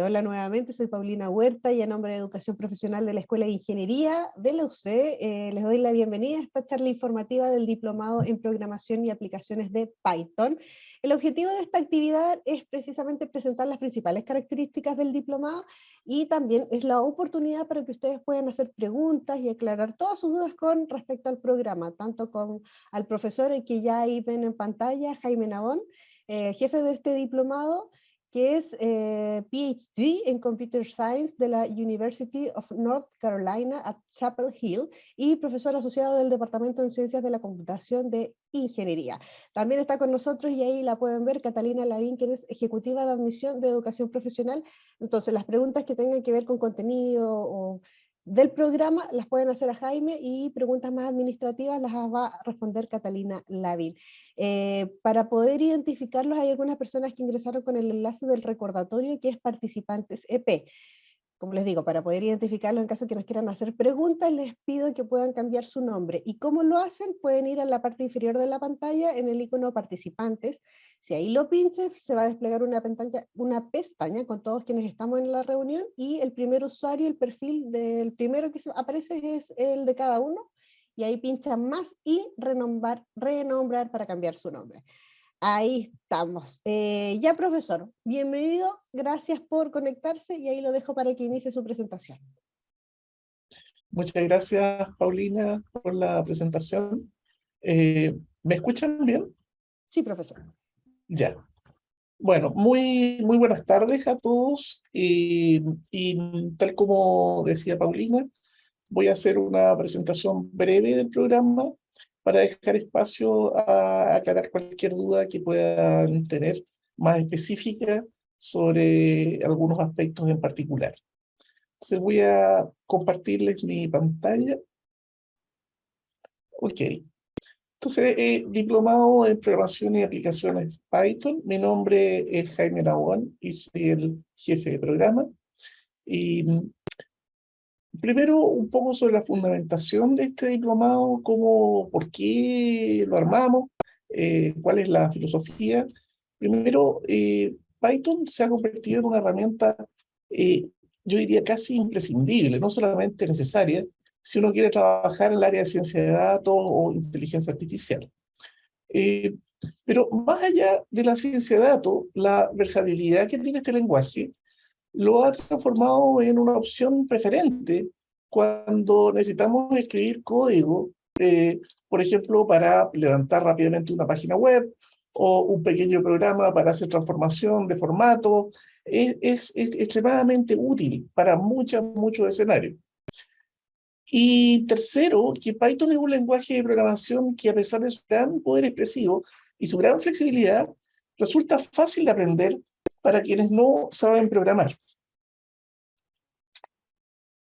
Hola nuevamente, soy Paulina Huerta y a nombre de Educación Profesional de la Escuela de Ingeniería de la UC les doy la bienvenida a esta charla informativa del Diplomado en Programación y Aplicaciones de Python. El objetivo de esta actividad es precisamente presentar las principales características del diplomado y también es la oportunidad para que ustedes puedan hacer preguntas y aclarar todas sus dudas con respecto al programa, tanto con al profesor que ya ahí ven en pantalla, Jaime Nabón, jefe de este diplomado, que es PhD en Computer Science de la University of North Carolina at Chapel Hill y profesor asociado del Departamento en Ciencias de la Computación de Ingeniería. También está con nosotros, y ahí la pueden ver, Catalina Lavín, quien es ejecutiva de admisión de educación profesional. Entonces, las preguntas que tengan que ver con contenido o del programa las pueden hacer a Jaime, y preguntas más administrativas las va a responder Catalina Lavín. Para poder identificarlos, hay algunas personas que ingresaron con el enlace del recordatorio que es Participantes EP. Como les digo, para poder identificarlos en caso que nos quieran hacer preguntas, les pido que puedan cambiar su nombre. ¿Y cómo lo hacen? Pueden ir a la parte inferior de la pantalla en el icono Participantes. Si ahí lo pinchan, se va a desplegar una pestaña con todos quienes estamos en la reunión, y el primer usuario, el perfil del primero que aparece es el de cada uno, y ahí pinchan más y renombrar para cambiar su nombre. Ahí estamos. Ya, profesor, bienvenido, gracias por conectarse, y ahí lo dejo para que inicie su presentación. Muchas gracias, Paulina, por la presentación. ¿Me escuchan bien? Sí, profesor. Ya. Bueno, muy buenas tardes a todos. Y tal como decía Paulina, voy a hacer una presentación breve del programa para dejar espacio a aclarar cualquier duda que puedan tener más específica sobre algunos aspectos en particular. Entonces voy a compartirles mi pantalla. Ok. Entonces, diplomado en programación y aplicaciones Python. Mi nombre es Jaime Nabón y soy el jefe de programa. Y primero, un poco sobre la fundamentación de este diplomado, por qué lo armamos, cuál es la filosofía. Primero, Python se ha convertido en una herramienta, eh, yo diría casi imprescindible, no solamente necesaria, si uno quiere trabajar en el área de ciencia de datos o inteligencia artificial. Eh, pero más allá de la ciencia de datos, la versatilidad que tiene este lenguaje lo ha transformado en una opción preferente cuando necesitamos escribir código, por ejemplo, para levantar rápidamente una página web o un pequeño programa para hacer transformación de formato. Es extremadamente útil para muchos escenarios. Y tercero, que Python es un lenguaje de programación que, a pesar de su gran poder expresivo y su gran flexibilidad, resulta fácil de aprender para quienes no saben programar.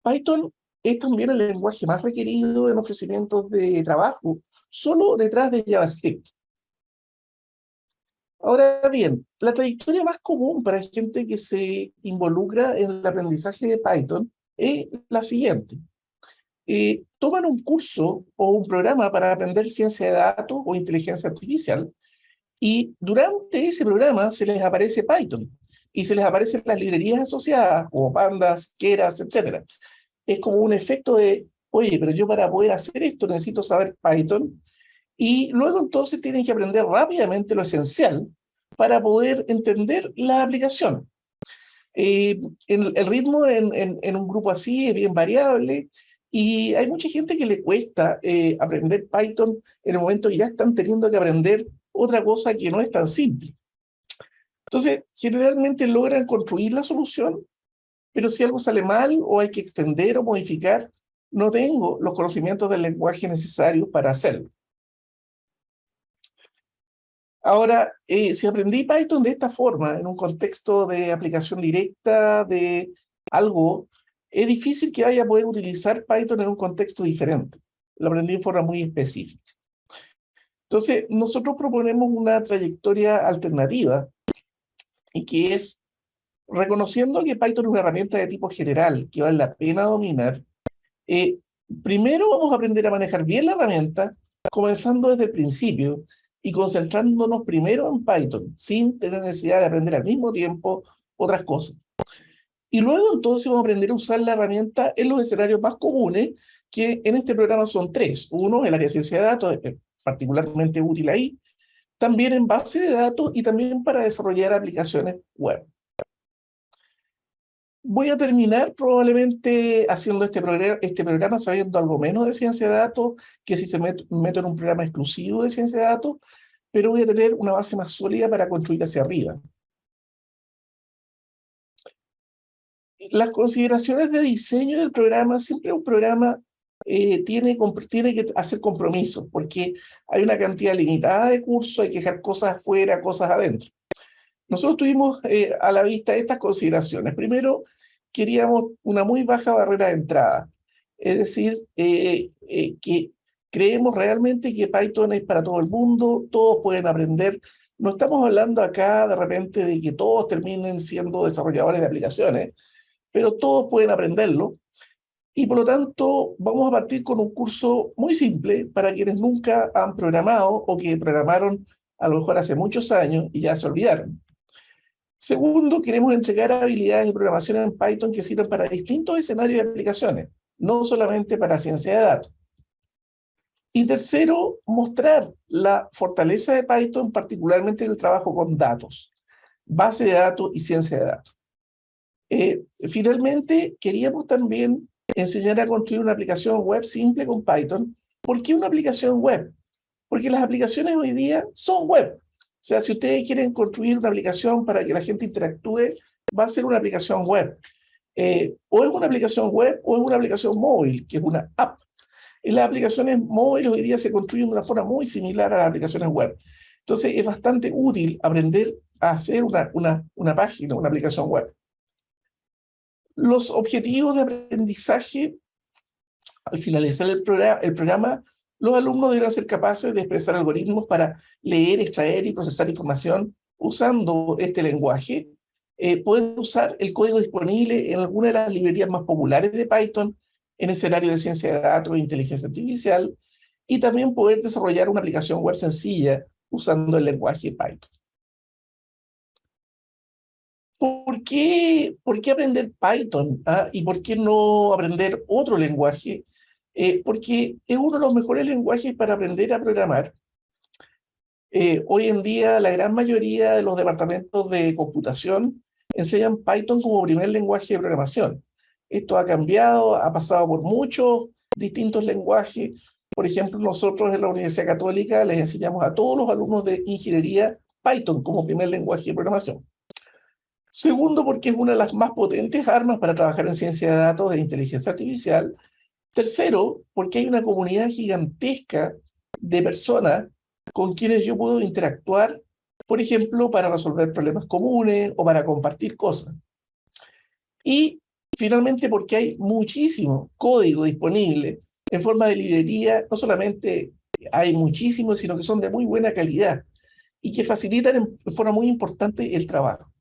Python es también el lenguaje más requerido en ofrecimientos de trabajo, solo detrás de JavaScript. Ahora bien, la trayectoria más común para gente que se involucra en el aprendizaje de Python es la siguiente. Toman un curso o un programa para aprender ciencia de datos o inteligencia artificial, y durante ese programa se les aparece Python y se les aparecen las librerías asociadas como pandas, keras, etc. Es como un efecto de, oye, pero yo para poder hacer esto necesito saber Python, y luego entonces tienen que aprender rápidamente lo esencial para poder entender la aplicación. El ritmo en un grupo así es bien variable, y hay mucha gente que le cuesta aprender Python en el momento que ya están teniendo que aprender otra cosa que no es tan simple. Entonces, generalmente logran construir la solución, pero si algo sale mal o hay que extender o modificar, no tengo los conocimientos del lenguaje necesarios para hacerlo. Ahora, si aprendí Python de esta forma, en un contexto de aplicación directa de algo, es difícil que vaya a poder utilizar Python en un contexto diferente. Lo aprendí de forma muy específica. Entonces, nosotros proponemos una trayectoria alternativa, y que es, reconociendo que Python es una herramienta de tipo general que vale la pena dominar, eh, primero vamos a aprender a manejar bien la herramienta, comenzando desde el principio y concentrándonos primero en Python, sin tener necesidad de aprender al mismo tiempo otras cosas. Y luego entonces vamos a aprender a usar la herramienta en los escenarios más comunes, que en este programa son tres. Uno, el área de ciencia de datos, es particularmente útil ahí. También en base de datos y también para desarrollar aplicaciones web. Voy a terminar probablemente haciendo este programa sabiendo algo menos de ciencia de datos que si se meto en un programa exclusivo de ciencia de datos, pero voy a tener una base más sólida para construir hacia arriba. Las consideraciones de diseño del programa, siempre un programa tiene que hacer compromisos, porque hay una cantidad limitada de cursos, hay que dejar cosas afuera, cosas adentro. Nosotros tuvimos a la vista estas consideraciones. Primero, queríamos una muy baja barrera de entrada, es decir, que creemos realmente que Python es para todo el mundo, todos pueden aprender. No estamos hablando acá de repente de que todos terminen siendo desarrolladores de aplicaciones, pero todos pueden aprenderlo. Y por lo tanto, vamos a partir con un curso muy simple para quienes nunca han programado o que programaron a lo mejor hace muchos años y ya se olvidaron. Segundo, queremos entregar habilidades de programación en Python que sirvan para distintos escenarios de aplicaciones, no solamente para ciencia de datos. Y tercero, mostrar la fortaleza de Python, particularmente en el trabajo con datos, base de datos y ciencia de datos. Finalmente, queríamos también enseñar a construir una aplicación web simple con Python. ¿Por qué una aplicación web? Porque las aplicaciones hoy día son web. O sea, si ustedes quieren construir una aplicación para que la gente interactúe, va a ser una aplicación web. O es una aplicación web o es una aplicación móvil, que es una app. Y las aplicaciones móviles hoy día se construyen de una forma muy similar a las aplicaciones web. Entonces, es bastante útil aprender a hacer una página, una aplicación web. Los objetivos de aprendizaje, al finalizar el programa, los alumnos deberán ser capaces de expresar algoritmos para leer, extraer y procesar información usando este lenguaje. Pueden usar el código disponible en alguna de las librerías más populares de Python, en escenario de ciencia de datos e inteligencia artificial, y también poder desarrollar una aplicación web sencilla usando el lenguaje Python. ¿Por qué aprender Python? ¿Y por qué no aprender otro lenguaje? Porque es uno de los mejores lenguajes para aprender a programar. Hoy en día, la gran mayoría de los departamentos de computación enseñan Python como primer lenguaje de programación. Esto ha cambiado, ha pasado por muchos distintos lenguajes. Por ejemplo, nosotros en la Universidad Católica les enseñamos a todos los alumnos de ingeniería Python como primer lenguaje de programación. Segundo, porque es una de las más potentes armas para trabajar en ciencia de datos e inteligencia artificial. Tercero, porque hay una comunidad gigantesca de personas con quienes yo puedo interactuar, por ejemplo, para resolver problemas comunes o para compartir cosas. Y finalmente, porque hay muchísimo código disponible en forma de librería. No solamente hay muchísimo, sino que son de muy buena calidad y que facilitan en forma muy importante el trabajo.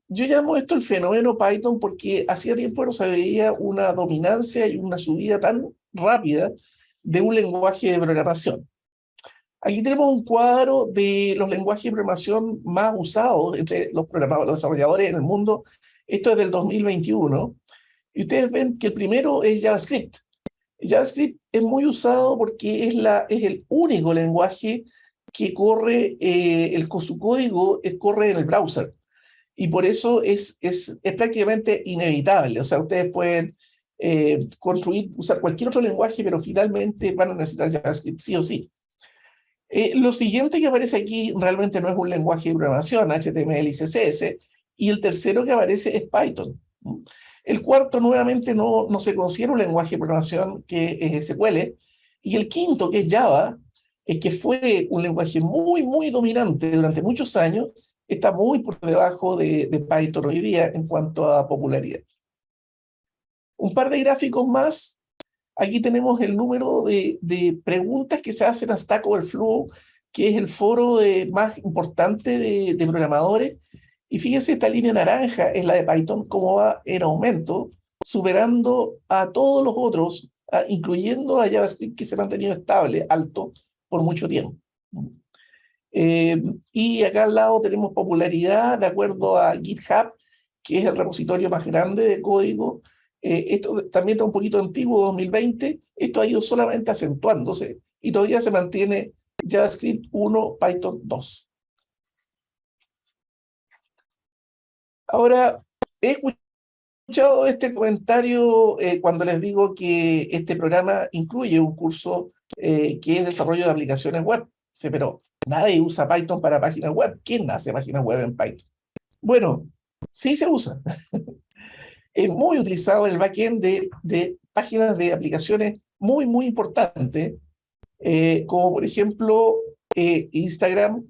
Yo llamo esto el fenómeno Python porque hacía tiempo no se veía una dominancia y una subida tan rápida de un lenguaje de programación. Aquí tenemos un cuadro de los lenguajes de programación más usados entre los desarrolladores en el mundo. Esto es del 2021. Y ustedes ven que el primero es JavaScript. JavaScript es muy usado porque es el único lenguaje que corre, su código corre en el browser. Y por eso es prácticamente inevitable. O sea, ustedes pueden usar cualquier otro lenguaje, pero finalmente van a necesitar JavaScript sí o sí. Lo siguiente que aparece aquí realmente no es un lenguaje de programación, HTML y CSS, y el tercero que aparece es Python. El cuarto nuevamente no se considera un lenguaje de programación que es SQL, y el quinto, que es Java, que fue un lenguaje muy, muy dominante durante muchos años, está muy por debajo de Python hoy día en cuanto a popularidad. Un par de gráficos más. Aquí tenemos el número de preguntas que se hacen a Stack Overflow, que es el foro más importante de programadores. Y fíjense, esta línea naranja es la de Python, cómo va en aumento, superando a todos los otros, incluyendo a JavaScript, que se ha mantenido estable, alto, por mucho tiempo. Y acá al lado tenemos popularidad de acuerdo a GitHub, que es el repositorio más grande de código. Esto también está un poquito antiguo, 2020. Esto ha ido solamente acentuándose y todavía se mantiene JavaScript 1, Python 2. Ahora, he escuchado este comentario cuando les digo que este programa incluye un curso que es desarrollo de aplicaciones web. Sí, pero nadie usa Python para páginas web. ¿Quién hace páginas web en Python? Bueno, sí se usa. Es muy utilizado en el backend de páginas de aplicaciones muy, muy importantes, como por ejemplo Instagram,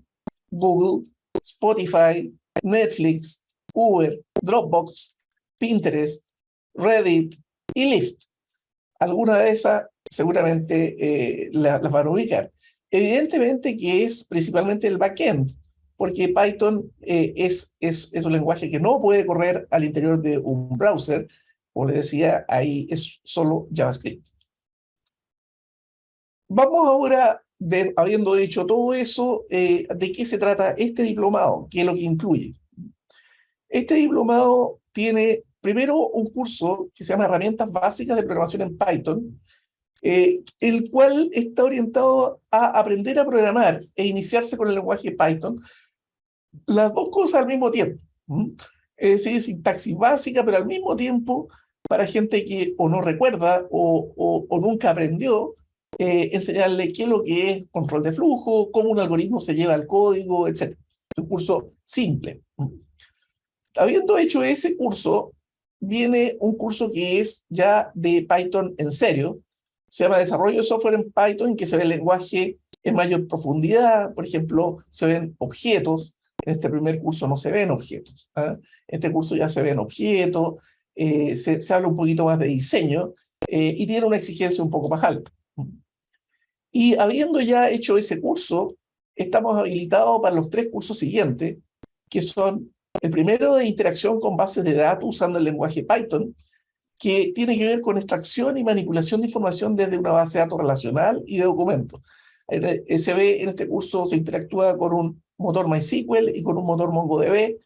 Google, Spotify, Netflix, Uber, Dropbox, Pinterest, Reddit y Lyft. Alguna de esas seguramente las van a ubicar. Evidentemente que es principalmente el backend, porque Python es un lenguaje que no puede correr al interior de un browser. Como les decía, ahí es solo JavaScript. Vamos ahora, habiendo dicho todo eso, ¿de qué se trata este diplomado? ¿Qué es lo que incluye? Este diplomado tiene primero un curso que se llama Herramientas Básicas de Programación en Python, el cual está orientado a aprender a programar e iniciarse con el lenguaje Python, las dos cosas al mismo tiempo. Es decir, sintaxis básica, pero al mismo tiempo para gente que o no recuerda o nunca aprendió, enseñarle qué es lo que es control de flujo, cómo un algoritmo se lleva al código, etc. Un curso simple. Habiendo hecho ese curso, viene un curso que es ya de Python en serio. Se llama Desarrollo de Software en Python, que se ve el lenguaje en mayor profundidad. Por ejemplo, se ven objetos. En este primer curso no se ven objetos. En este curso ya se ven objetos, se habla un poquito más de diseño y tiene una exigencia un poco más alta. Y habiendo ya hecho ese curso, estamos habilitados para los 3 cursos siguientes, que son el primero de interacción con bases de datos usando el lenguaje Python, que tiene que ver con extracción y manipulación de información desde una base de datos relacional y de documentos. Se ve en este curso, se interactúa con un motor MySQL y con un motor MongoDB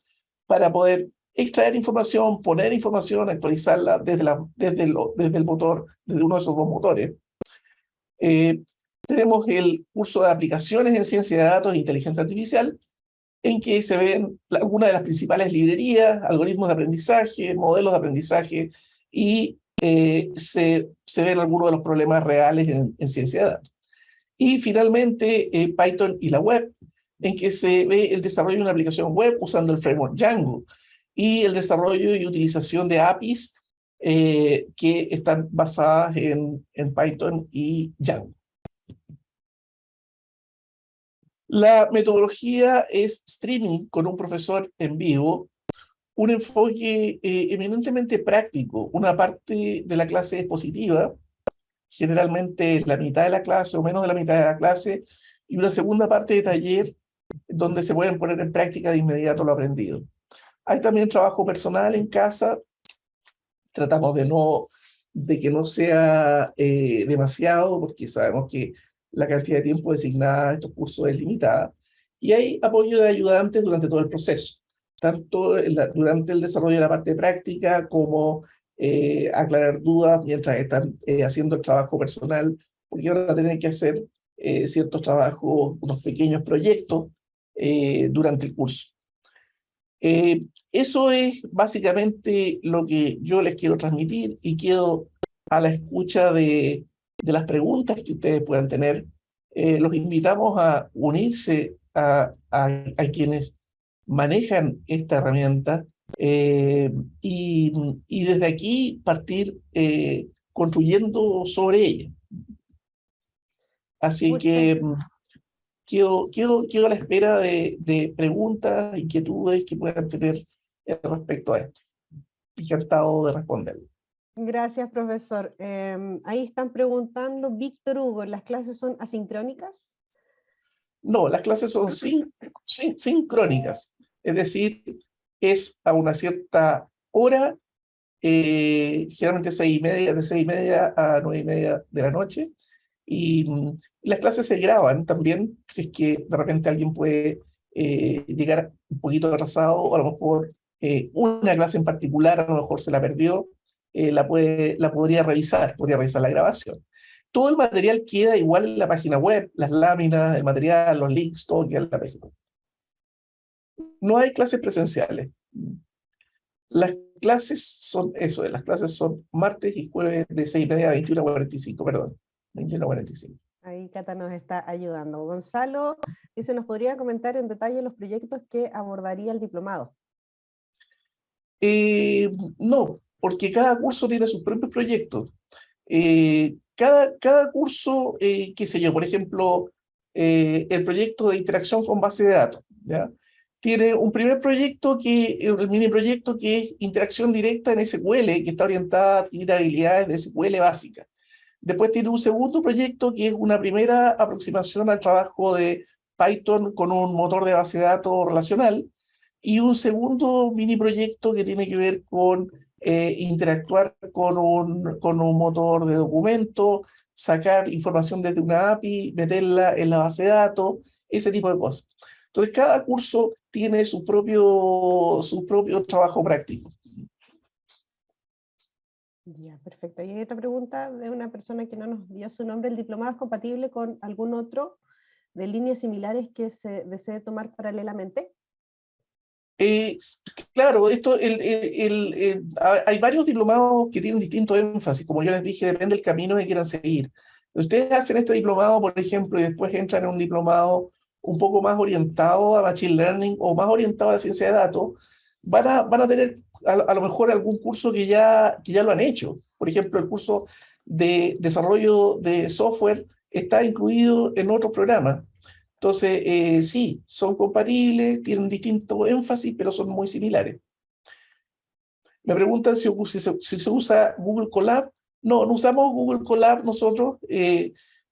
para poder extraer información, poner información, actualizarla desde el motor, desde uno de esos 2 motores. Tenemos el curso de aplicaciones en ciencia de datos e inteligencia artificial, en que se ven algunas de las principales librerías, algoritmos de aprendizaje, modelos de aprendizaje, y se ven algunos de los problemas reales en ciencia de datos. Y finalmente, Python y la web, en que se ve el desarrollo de una aplicación web usando el framework Django, y el desarrollo y utilización de APIs que están basadas en Python y Django. La metodología es streaming con un profesor en vivo, un enfoque eminentemente práctico. Una parte de la clase es expositiva, generalmente la mitad de la clase o menos de la mitad de la clase, y una segunda parte de taller donde se pueden poner en práctica de inmediato lo aprendido. Hay también trabajo personal en casa. Tratamos de que no sea demasiado, porque sabemos que la cantidad de tiempo designada a estos cursos es limitada. Y hay apoyo de ayudantes durante todo el proceso, tanto durante el desarrollo de la parte práctica como aclarar dudas mientras están haciendo el trabajo personal, porque van a tener que hacer ciertos trabajos, unos pequeños proyectos durante el curso. Eso es básicamente lo que yo les quiero transmitir y quedo a la escucha de las preguntas que ustedes puedan tener. Los invitamos a unirse a quienes manejan esta herramienta y desde aquí partir construyendo sobre ella. Así Muchas, que quedo a la espera de preguntas, inquietudes que puedan tener respecto a esto. Encantado de responder. gracias, profesor. Ahí están preguntando, Víctor Hugo, ¿las clases son asincrónicas? No, las clases son sincrónicas, es decir, es a una cierta hora, generalmente de 6:30 a 9:30 de la noche, y Las clases se graban también, si es que de repente alguien puede llegar un poquito atrasado, o a lo mejor una clase en particular, a lo mejor se la perdió, podría revisar la grabación. Todo el material queda igual en la página web, las láminas, el material, los links, todo queda en la página. No hay clases presenciales. Las clases son eso, las clases son martes y jueves de 6:30 a 21:45, perdón, 21:45. Ahí Cata nos está ayudando. Gonzalo dice, ¿nos podría comentar en detalle los proyectos que abordaría el diplomado? No, porque cada curso tiene sus propios proyectos. Cada curso, qué sé yo, por ejemplo, el proyecto de interacción con base de datos, ¿ya? Tiene un primer proyecto, el mini proyecto, que es interacción directa en SQL, que está orientada a adquirir habilidades de SQL básicas. Después tiene un segundo proyecto, que es una primera aproximación al trabajo de Python con un motor de base de datos relacional, y un segundo mini proyecto que tiene que ver con interactuar con un motor de documento, sacar información desde una API, meterla en la base de datos, ese tipo de cosas. Entonces, cada curso tiene su propio trabajo práctico. Ya, perfecto. Y hay otra pregunta de una persona que no nos dio su nombre. ¿El diplomado es compatible con algún otro de líneas similares que se desee tomar paralelamente? Claro, hay varios diplomados que tienen distinto énfasis. Como yo les dije, depende del camino que quieran seguir. Ustedes hacen este diplomado, por ejemplo, y después entran en un diplomado un poco más orientado a Machine Learning o más orientado a la ciencia de datos, van a tener a lo mejor algún curso que ya lo han hecho. Por ejemplo, el curso de desarrollo de software está incluido en otros programas. Entonces, sí, son compatibles, tienen distinto énfasis, pero son muy similares. Me preguntan si se usa Google Colab. No, no usamos Google Colab nosotros.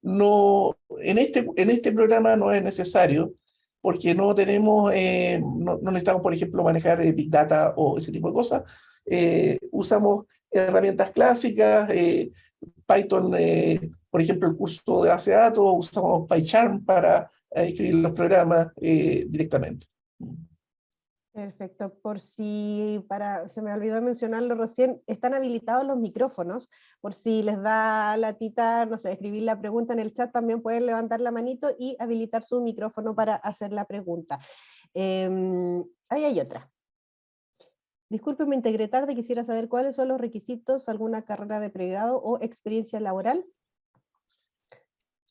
No, en este programa no es necesario, porque no tenemos, no necesitamos, por ejemplo, manejar Big Data o ese tipo de cosas. Usamos herramientas clásicas, Python, por ejemplo, el curso de base de datos, usamos PyCharm para escribir los programas directamente. Perfecto. Por si, se me olvidó mencionarlo recién, están habilitados los micrófonos. Por si les da latita, no sé, escribir la pregunta en el chat, también pueden levantar la manito y habilitar su micrófono para hacer la pregunta. Ahí hay otra. Disculpe, me integré tarde, quisiera saber cuáles son los requisitos, alguna carrera de pregrado o experiencia laboral.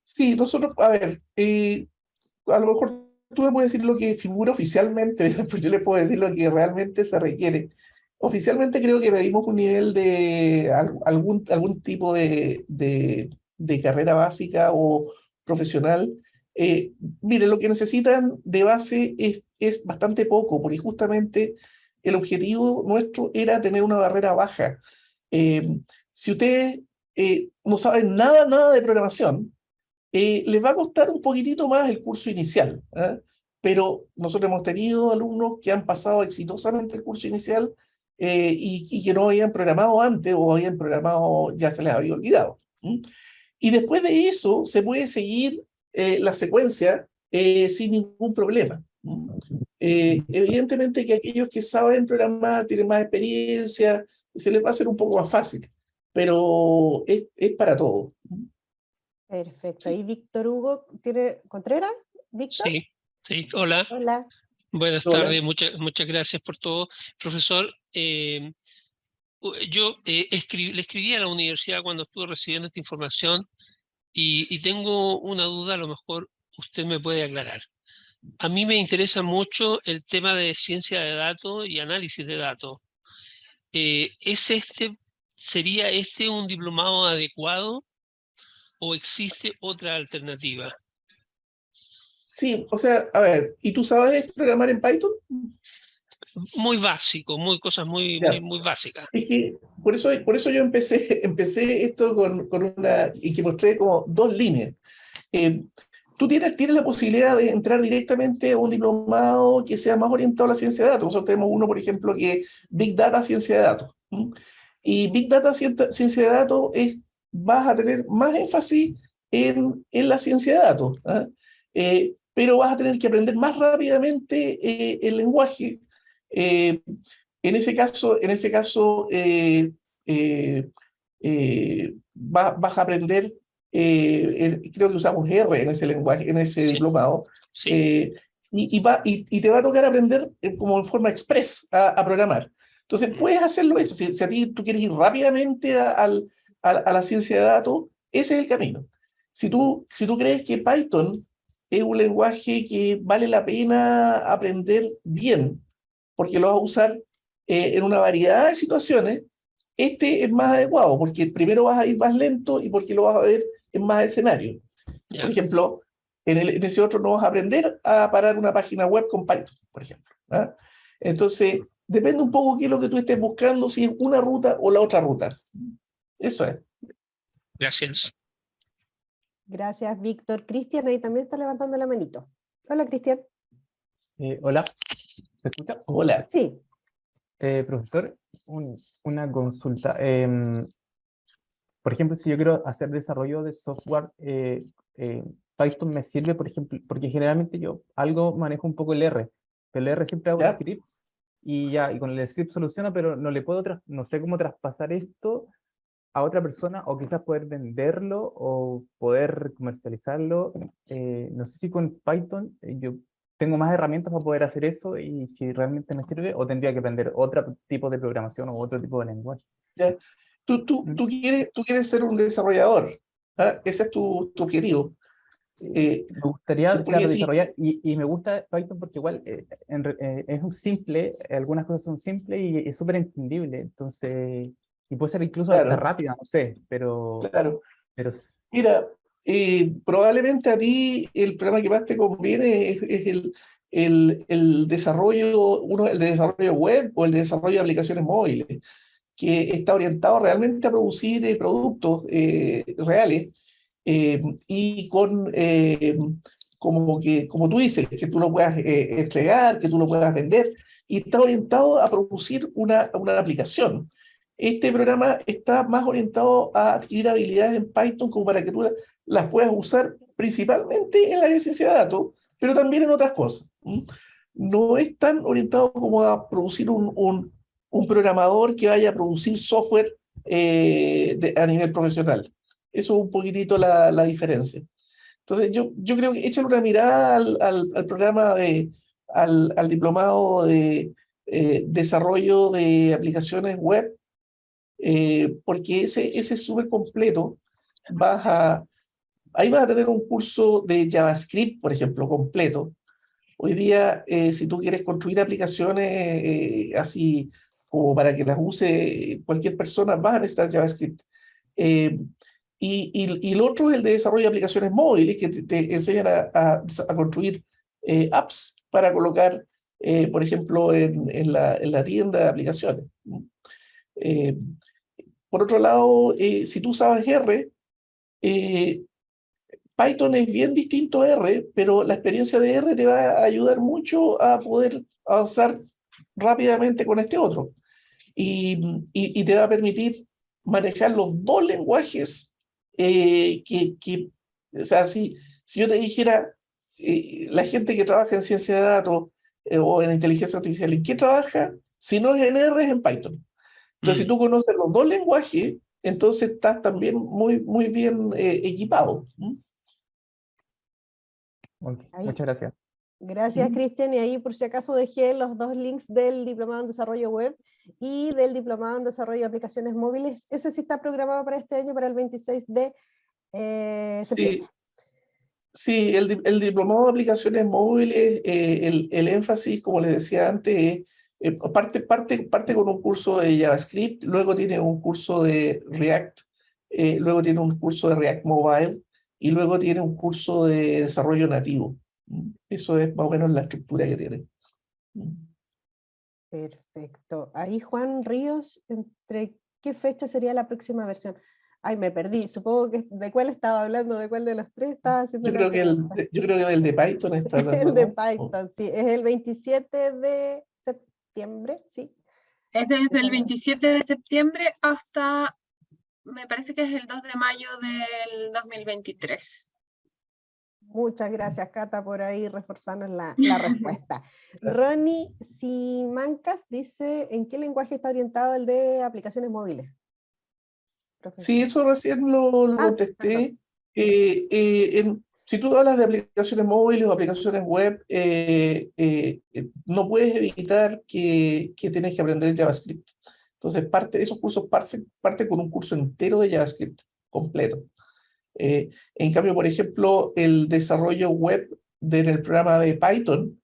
Sí, nosotros, a ver, a lo mejor tú me puedes decir lo que figura oficialmente, pero yo le puedo decir lo que realmente se requiere. Oficialmente creo que pedimos un nivel de algún tipo de carrera básica o profesional. Mire, lo que necesitan de base es bastante poco, porque justamente el objetivo nuestro era tener una barrera baja. Si ustedes no saben nada de programación, les va a costar un poquitito más el curso inicial, ¿eh? Pero nosotros hemos tenido alumnos que han pasado exitosamente el curso inicial y que no habían programado antes o habían programado, ya se les había olvidado. Y después de eso se puede seguir la secuencia sin ningún problema. Evidentemente que aquellos que saben programar, tienen más experiencia, se les va a hacer un poco más fácil, pero es para todo. Perfecto. Sí. ¿Y Víctor Hugo tiene Contreras? ¿Víctor? Sí, sí, hola, Hola. buenas Hola. tardes, muchas gracias por todo. Profesor, yo le escribí a la universidad cuando estuve recibiendo esta información y tengo una duda, a lo mejor usted me puede aclarar. A mí me interesa mucho el tema de ciencia de datos y análisis de datos. ¿Sería este un diplomado adecuado o existe otra alternativa? Sí, o sea, a ver, ¿y tú sabes programar en Python? Muy básico, cosas Ya. muy básicas. Es que por eso yo empecé esto con una, y que mostré como dos líneas. Tú tienes la posibilidad de entrar directamente a un diplomado que sea más orientado a la ciencia de datos. Nosotros tenemos uno, por ejemplo, que es Big Data Ciencia de Datos. Y Big Data Ciencia de Datos vas a tener más énfasis en la ciencia de datos. ¿Ah? Pero vas a tener que aprender más rápidamente el lenguaje. En ese caso vas a aprender, creo que usamos R en ese lenguaje, en ese Sí, diplomado, sí. y te va a tocar aprender como en forma express a programar. Entonces puedes hacerlo eso. Si a ti tú quieres ir rápidamente a la ciencia de datos, ese es el camino. Si tú crees que Python es un lenguaje que vale la pena aprender bien, porque lo vas a usar en una variedad de situaciones, este es más adecuado, porque primero vas a ir más lento y porque lo vas a ver en más escenarios. Por Ya. ejemplo, en ese otro no vas a aprender a parar una página web con Python, por ejemplo. ¿Ah? Entonces, depende un poco qué es lo que tú estés buscando, si es una ruta o la otra ruta. Eso es. Gracias. Gracias, Víctor. Cristian ahí también está levantando la manito. Hola, Cristian. Hola, ¿se escucha? Hola. Sí. Profesor, una consulta. Por ejemplo, si yo quiero hacer desarrollo de software, Python me sirve, por ejemplo, porque generalmente yo algo manejo un poco el R, pero el R siempre hago ¿Ya? script y ya, y con el script soluciona, pero no le puedo, no sé cómo traspasar esto a otra persona o quizás poder venderlo o poder comercializarlo. No sé si con Python yo tengo más herramientas para poder hacer eso y si realmente me sirve o tendría que aprender otro tipo de programación o otro tipo de lenguaje. ¿Ya? Tú quieres ser un desarrollador. ¿Ah? Ese es tu objetivo. Me gustaría, Porque claro, sí, desarrollar y me gusta Python porque igual es un simple, algunas cosas son simples y es súper entendible, entonces, y puede ser incluso hasta claro, rápida, no sé, claro. pero Mira, probablemente a ti el programa que más te conviene es el desarrollo, el de desarrollo web o el de desarrollo de aplicaciones móviles, que está orientado realmente a producir productos reales y como tú dices, que tú lo puedas entregar, que tú lo puedas vender, y está orientado a producir una aplicación. Este programa está más orientado a adquirir habilidades en Python como para que tú las puedas usar principalmente en la área de ciencia de datos, pero también en otras cosas. No es tan orientado como a producir un programador que vaya a producir software a nivel profesional. Eso es un poquitito la diferencia. Entonces, yo creo que échale una mirada al programa al diplomado de desarrollo de aplicaciones web, porque ese es súper completo. Ahí vas a tener un curso de JavaScript, por ejemplo, completo. Hoy día, si tú quieres construir aplicaciones así como para que las use cualquier persona, vas a necesitar JavaScript. Eh, y el otro es el de desarrollo de aplicaciones móviles, que te enseñan a construir apps para colocar, por ejemplo, en la tienda de aplicaciones. Eh, por otro lado, si tú sabes R, eh, Python es bien distinto a R, pero la experiencia de R te va a ayudar mucho a poder avanzar rápidamente con este otro. Y te va a permitir manejar los dos lenguajes o sea, si yo te dijera, la gente que trabaja en ciencia de datos o en inteligencia artificial, ¿en qué trabaja? Si no es en R, es en Python. Entonces, si tú conoces los dos lenguajes, entonces estás también muy bien equipado. ok, Ahí. muchas gracias. Gracias, Cristian. Y ahí, por si acaso, dejé los dos links del Diplomado en Desarrollo Web y del Diplomado en Desarrollo de Aplicaciones Móviles. Ese sí está programado para este año, para el 26 de septiembre. Sí, sí, el diplomado de aplicaciones móviles, el énfasis, como les decía antes, parte con un curso de JavaScript, luego tiene un curso de React, luego tiene un curso de React Mobile y luego tiene un curso de desarrollo nativo. Eso es más o menos la estructura que tiene. Perfecto. Ahí, Juan Ríos, ¿entre qué fecha sería la próxima versión? Ay, me perdí. Supongo que de cuál estaba hablando, de cuál de los tres estaba haciendo la pregunta. Yo creo que del de Python está hablando, El de ¿no? Python, sí. Es el 27 de septiembre, sí. Es desde el Esa la- 27 de septiembre hasta me parece que es el 2 de mayo del 2023. Muchas gracias, Cata, por ahí reforzarnos la respuesta. Gracias. Ronnie Simancas dice, ¿en qué lenguaje está orientado el de aplicaciones móviles? Profesor. Sí, eso recién lo contesté. Si tú hablas de aplicaciones móviles o aplicaciones web, no puedes evitar que tienes que aprender JavaScript. Entonces, esos cursos parte con un curso entero de JavaScript, completo. En cambio, por ejemplo, el desarrollo web en el programa de Python,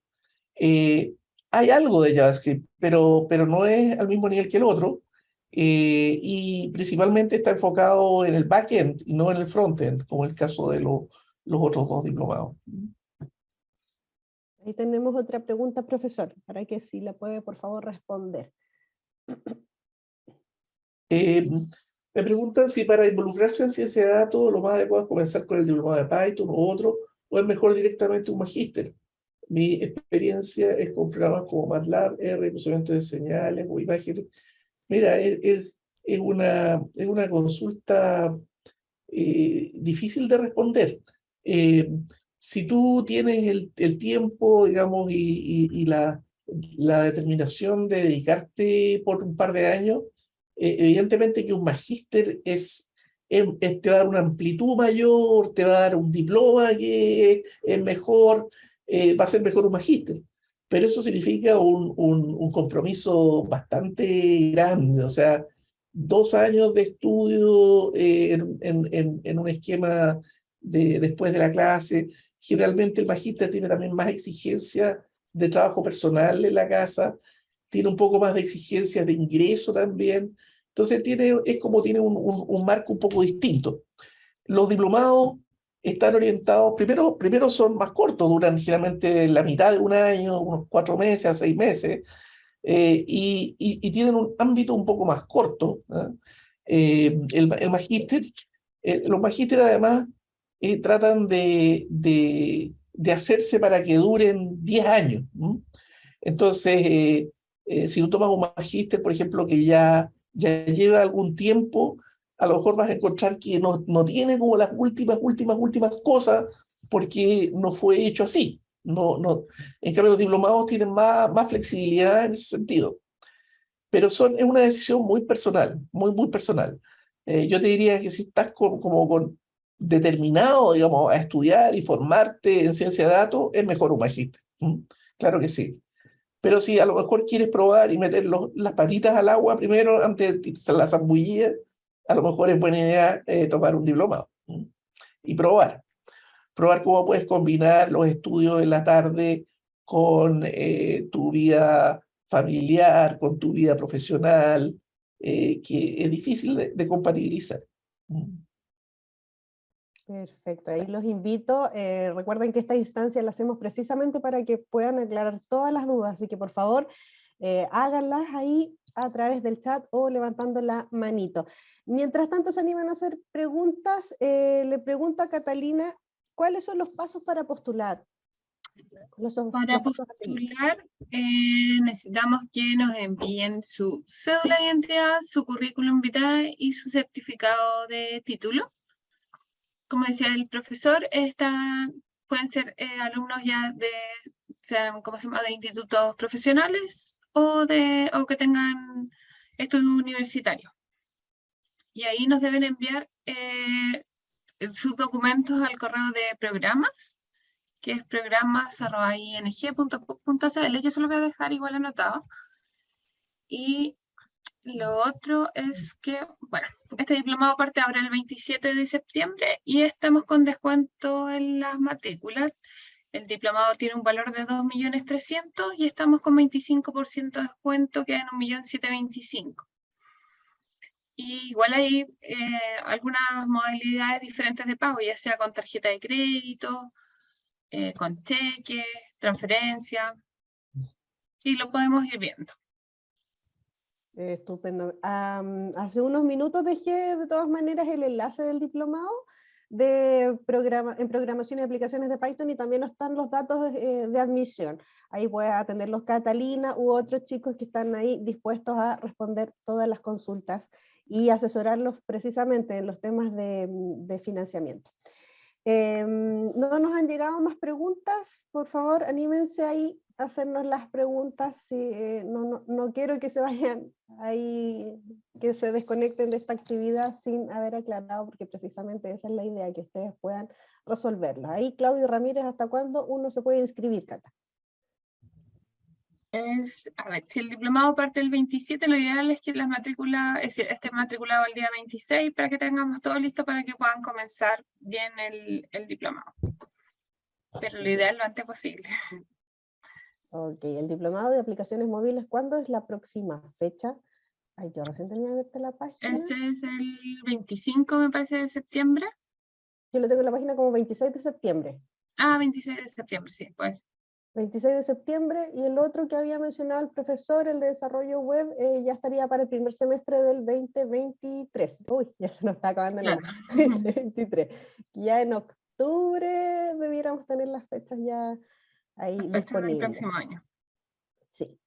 hay algo de JavaScript, pero no es al mismo nivel que el otro. Y principalmente está enfocado en el backend y no en el frontend, como el caso de los otros dos diplomados. Ahí tenemos otra pregunta, profesor, para que si la puede, por favor, responder. Me preguntan si para involucrarse en ciencia de datos lo más adecuado es comenzar con el diplomado de Python o otro, o es mejor directamente un magíster. Mi experiencia es con programas como MATLAB, R, procesamiento de señales o imágenes. Mira, es una consulta difícil de responder. Si tú tienes el tiempo, digamos, y la determinación de dedicarte por un par de años, evidentemente que un magíster te va a dar una amplitud mayor, te va a dar un diploma que es mejor, va a ser mejor un magíster. Pero eso significa un compromiso bastante grande, o sea, 2 años de estudio en un esquema después de la clase. Generalmente el magíster tiene también más exigencia de trabajo personal en la casa, tiene un poco más de exigencias de ingreso también. Entonces es como tiene un marco un poco distinto. Los diplomados están orientados, primero son más cortos, duran generalmente la mitad de un año, unos 4 meses a 6 meses, y tienen un ámbito un poco más corto. El magíster, los magísteres además tratan de hacerse para que duren 10 años. Entonces, si tú tomas un magíster, por ejemplo, que ya lleva algún tiempo, a lo mejor vas a encontrar que no tiene como las últimas cosas porque no fue hecho así. En cambio, los diplomados tienen más flexibilidad en ese sentido. Pero es una decisión muy personal, muy personal. Yo te diría que si estás como determinado, digamos, a estudiar y formarte en ciencia de datos, es mejor un magíster. Claro que sí. Pero si a lo mejor quieres probar y meter las patitas al agua primero antes de la zambullida, a lo mejor es buena idea tomar un diplomado y probar cómo puedes combinar los estudios en la tarde con tu vida familiar, con tu vida profesional, que es difícil de compatibilizar. Perfecto, ahí los invito. Recuerden que esta instancia la hacemos precisamente para que puedan aclarar todas las dudas, así que por favor háganlas ahí a través del chat o levantando la manito. Mientras tanto se animan a hacer preguntas, le pregunto a Catalina, ¿cuáles son los pasos para postular? Para postular necesitamos que nos envíen su cédula de identidad, su currículum vitae y su certificado de título. Como decía el profesor, pueden ser alumnos ya sean, ¿cómo se llama?, de institutos profesionales o que tengan estudios universitarios. Y ahí nos deben enviar sus documentos al correo de programas, que es programas@ing.puc.cl. Yo se lo voy a dejar igual anotado. Y lo otro es que, bueno, este diplomado parte ahora el 27 de septiembre y estamos con descuento en las matrículas. El diplomado tiene un valor de 2.300.000 y estamos con 25% de descuento, que es 1.725.000. Y igual hay algunas modalidades diferentes de pago, ya sea con tarjeta de crédito, con cheque, transferencia, y lo podemos ir viendo. Estupendo. Hace unos minutos dejé de todas maneras el enlace del diplomado en programación y aplicaciones de Python, y también están los datos de admisión. Ahí puede atenderlos Catalina u otros chicos que están ahí dispuestos a responder todas las consultas y asesorarlos precisamente en los temas de financiamiento. No nos han llegado más preguntas, por favor anímense ahí a hacernos las preguntas, no quiero que se vayan ahí, que se desconecten de esta actividad sin haber aclarado, porque precisamente esa es la idea, que ustedes puedan resolverlo. Ahí Claudio Ramírez, ¿hasta cuándo uno se puede inscribir, Cata? A ver, si el diplomado parte el 27, lo ideal es que las matrículas, esté matriculado el día 26 para que tengamos todo listo para que puedan comenzar bien el diplomado. Pero lo ideal lo antes posible. Ok, el diplomado de aplicaciones móviles, ¿cuándo es la próxima fecha? Ay, yo recién tenía abierta la página. Ese es el 25, me parece, de septiembre. Yo lo tengo en la página como 26 de septiembre. Ah, 26 de septiembre, sí, pues. 26 de septiembre, y el otro que había mencionado el profesor, el de desarrollo web, ya estaría para el primer semestre del 2023. Uy, ya se nos está acabando el año. Claro. 2023. Ya en octubre debiéramos tener las fechas ya ahí La fecha del disponibles. próximo año. Sí.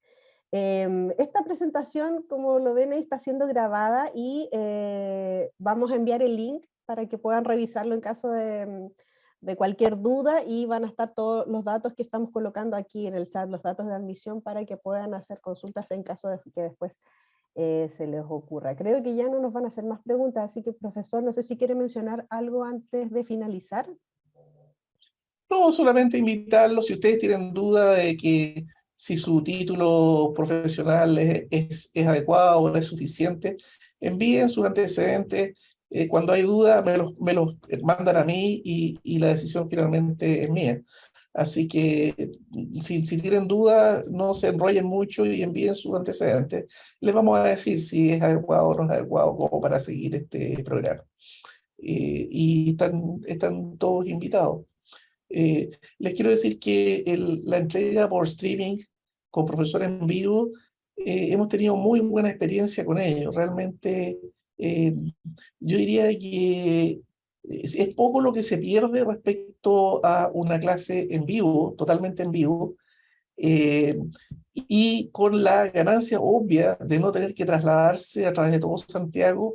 Esta presentación, como lo ven, ahí está siendo grabada y vamos a enviar el link para que puedan revisarlo en caso de cualquier duda, y van a estar todos los datos que estamos colocando aquí en el chat, los datos de admisión, para que puedan hacer consultas en caso de que después se les ocurra. Creo que ya no nos van a hacer más preguntas, así que profesor, no sé si quiere mencionar algo antes de finalizar. No, solamente invitarlos, si ustedes tienen duda de que si su título profesional es adecuado o es suficiente, envíen sus antecedentes. Cuando hay duda, me los mandan a mí y la decisión finalmente es mía. Así que si tienen duda, no se enrollen mucho y envíen sus antecedentes. Les vamos a decir si es adecuado o no es adecuado como para seguir este programa. Y están todos invitados. Les quiero decir que la entrega por streaming con profesores en vivo, hemos tenido muy buena experiencia con ellos. Realmente, yo diría que es poco lo que se pierde respecto a una clase en vivo, totalmente en vivo, eh, y con la ganancia obvia de no tener que trasladarse a través de todo Santiago.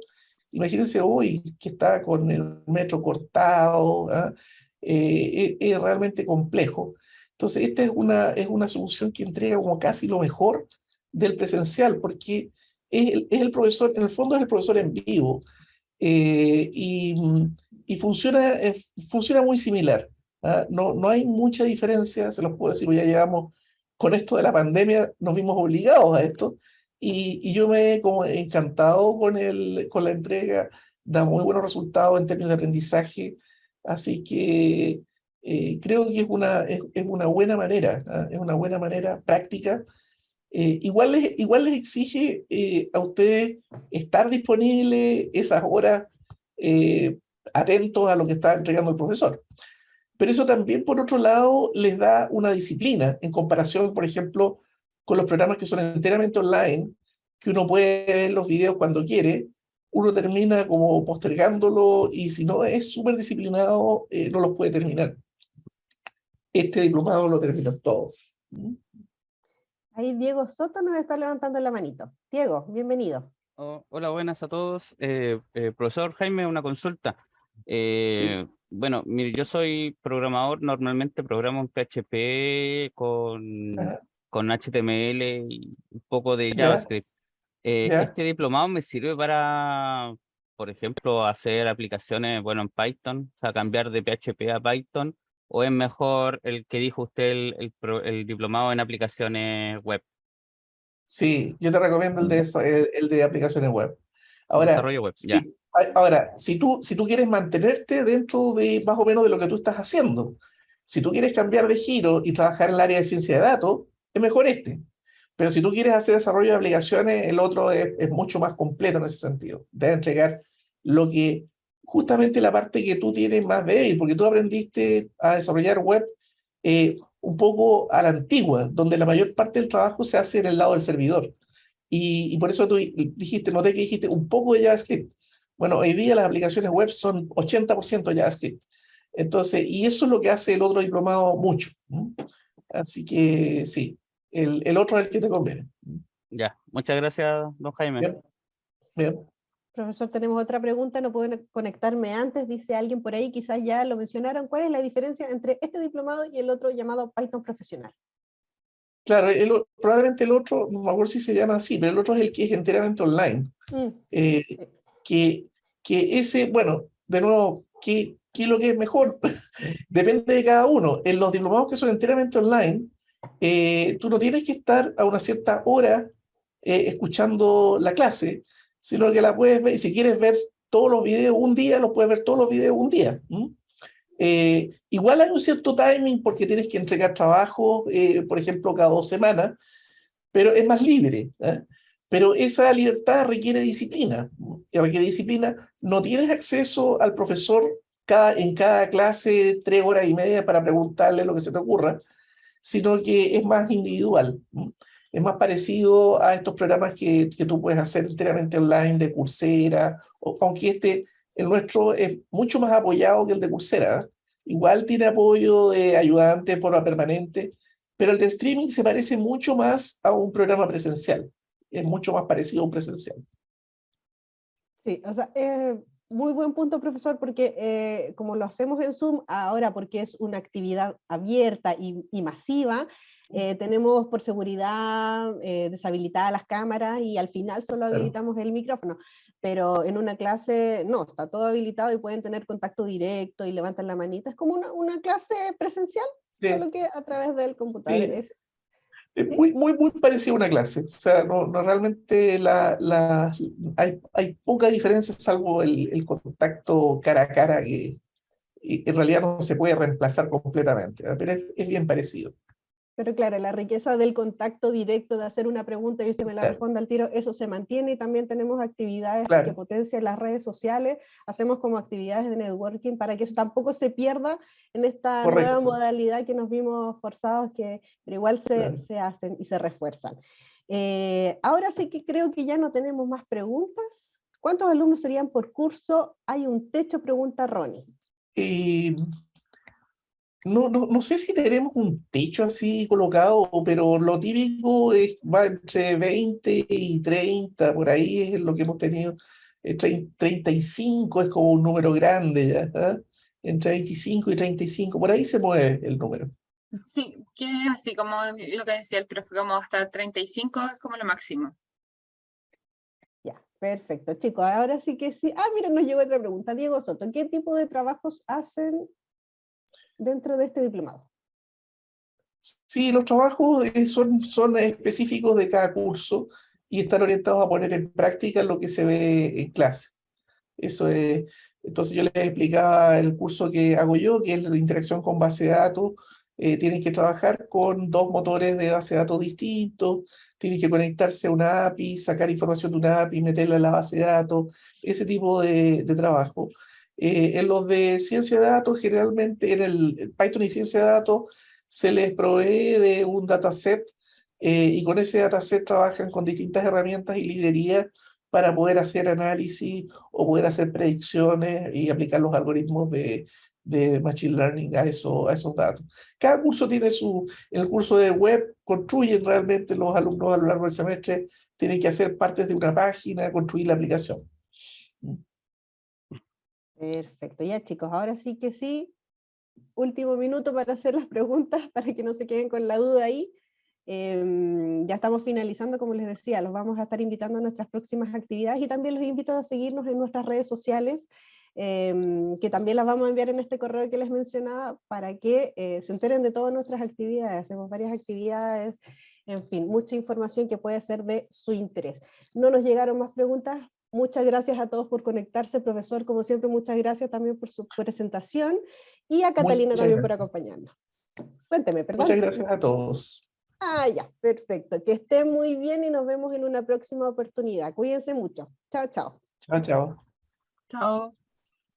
Imagínense hoy que está con el metro cortado, ¿ah? Es realmente complejo. Entonces, esta es una solución que entrega como casi lo mejor del presencial, porque es el profesor, en el fondo es el profesor en vivo, eh, y, y funciona muy similar. ¿Ah? No hay mucha diferencia, se los puedo decir, ya llevamos, con esto de la pandemia, nos vimos obligados a esto, y yo me he como encantado con la entrega, da muy buenos resultados en términos de aprendizaje, así que creo que es una buena manera, ¿ah? Es una buena manera práctica. Igual les exige a ustedes estar disponible esas horas, eh, atentos a lo que está entregando el profesor. Pero eso también, por otro lado, les da una disciplina en comparación, por ejemplo, con los programas que son enteramente online, que uno puede ver los videos cuando quiere, uno termina como postergándolo, y si no es súper disciplinado, no los puede terminar. Este diplomado lo terminan todos. Ahí Diego Soto nos está levantando la manito. Diego, bienvenido. Hola, buenas a todos. Profesor Jaime, una consulta. Sí. Bueno, mire, yo soy programador, normalmente programo en PHP Ajá. con HTML y un poco de Ya, JavaScript. ya. ¿Este diplomado me sirve para, por ejemplo, hacer aplicaciones, bueno, en Python, o sea, cambiar de PHP a Python, o es mejor el que dijo usted, el diplomado en aplicaciones web, Sí, yo te recomiendo el de aplicaciones web. Ahora, desarrollo web? Ya. si tú quieres mantenerte dentro de más o menos de lo que tú estás haciendo, si tú quieres cambiar de giro y trabajar en el área de ciencia de datos, es mejor este. Pero si tú quieres hacer desarrollo de aplicaciones, el otro es mucho más completo en ese sentido. Debe entregar lo que, justamente la parte que tú tienes más débil, porque tú aprendiste a desarrollar web un poco a la antigua, donde la mayor parte del trabajo se hace en el lado del servidor. Y por eso tú dijiste, noté que dijiste un poco de JavaScript. Bueno, hoy día las aplicaciones web son 80% JavaScript. Entonces, y eso es lo que hace el otro diplomado mucho. Así que sí, el otro es el que te conviene. Ya, muchas gracias, don Jaime. Bien, bien. Profesor, tenemos otra pregunta, no puedo conectarme antes, dice alguien por ahí, quizás ya lo mencionaron. ¿Cuál es la diferencia entre este diplomado y el otro llamado Python Profesional? Claro, probablemente el otro, no me acuerdo si se llama así, pero el otro es el que es enteramente online. Sí. Que ese, bueno, de nuevo, ¿qué es lo que es mejor? Depende de cada uno. En los diplomados que son enteramente online, tú no tienes que estar a una cierta hora escuchando la clase, sino que la puedes ver, y si quieres ver todos los videos un día, los puedes ver todos los videos un día. Igual hay un cierto timing porque tienes que entregar trabajo, por ejemplo, cada 2 semanas, pero es más libre. Pero esa libertad requiere disciplina. Requiere disciplina. No tienes acceso al profesor en cada clase 3 horas y media para preguntarle lo que se te ocurra, sino que es más individual. Es más parecido a estos programas que tú puedes hacer enteramente online de Coursera, aunque el nuestro es mucho más apoyado que el de Coursera. Igual tiene apoyo de ayudantes de forma permanente, pero el de streaming se parece mucho más a un programa presencial. Es mucho más parecido a un presencial. Sí, o sea, muy buen punto, profesor, porque como lo hacemos en Zoom ahora, porque es una actividad abierta y masiva, tenemos por seguridad deshabilitadas las cámaras y al final solo habilitamos el micrófono, pero en una clase no, está todo habilitado y pueden tener contacto directo y levantan la manita. Es como una clase presencial, Sí. solo que a través del computador. Sí. Es muy, muy, muy parecido a una clase. O sea, no realmente hay poca diferencia, salvo el contacto cara a cara, que en realidad no se puede reemplazar completamente, pero es bien parecido. Pero claro, la riqueza del contacto directo, de hacer una pregunta y usted me la responde al tiro, eso se mantiene, y también tenemos actividades que potencian las redes sociales, hacemos como actividades de networking para que eso tampoco se pierda en esta nueva modalidad que nos vimos forzados, pero igual se hacen y se refuerzan. Ahora sí que creo que ya no tenemos más preguntas. ¿Cuántos alumnos serían por curso? Hay un techo, pregunta Ronnie. No sé si tenemos un techo así colocado, pero lo típico va entre 20 y 30, por ahí es lo que hemos tenido. 35 es como un número grande ya. Entre 25 y 35, por ahí se mueve el número. Sí, que es así como lo que decía el profe, como hasta 35 es como lo máximo. Ya, perfecto, chicos, ahora sí que sí. Ah, mira, nos llegó otra pregunta. Diego Soto, ¿qué tipo de trabajos hacen dentro de este diplomado? Sí, los trabajos son específicos de cada curso y están orientados a poner en práctica lo que se ve en clase. Eso es. Entonces yo les explicaba el curso que hago yo, que es la interacción con base de datos. Tienen que trabajar con 2 motores de base de datos distintos, tienen que conectarse a una API, sacar información de una API, meterla en la base de datos, ese tipo de trabajo. En los de ciencia de datos, generalmente en el Python y ciencia de datos, se les provee de un dataset, y con ese dataset trabajan con distintas herramientas y librerías para poder hacer análisis o poder hacer predicciones y aplicar los algoritmos de Machine Learning a esos datos. Cada curso tiene en el curso de web construyen realmente los alumnos a lo largo del semestre, tienen que hacer partes de una página, construir la aplicación. Perfecto, ya chicos, ahora sí que sí, último minuto para hacer las preguntas, para que no se queden con la duda ahí. Ya estamos finalizando, como les decía, los vamos a estar invitando a nuestras próximas actividades y también los invito a seguirnos en nuestras redes sociales, que también las vamos a enviar en este correo que les mencionaba para que se enteren de todas nuestras actividades. Hacemos varias actividades, en fin, mucha información que puede ser de su interés. No nos llegaron más preguntas. Muchas gracias a todos por conectarse, profesor, como siempre, muchas gracias también por su presentación y a Catalina también por acompañarnos. Cuénteme, perdón. Muchas gracias a todos. Ah, ya, perfecto. Que estén muy bien y nos vemos en una próxima oportunidad. Cuídense mucho. Chao, chao. Chao, chao. Chao.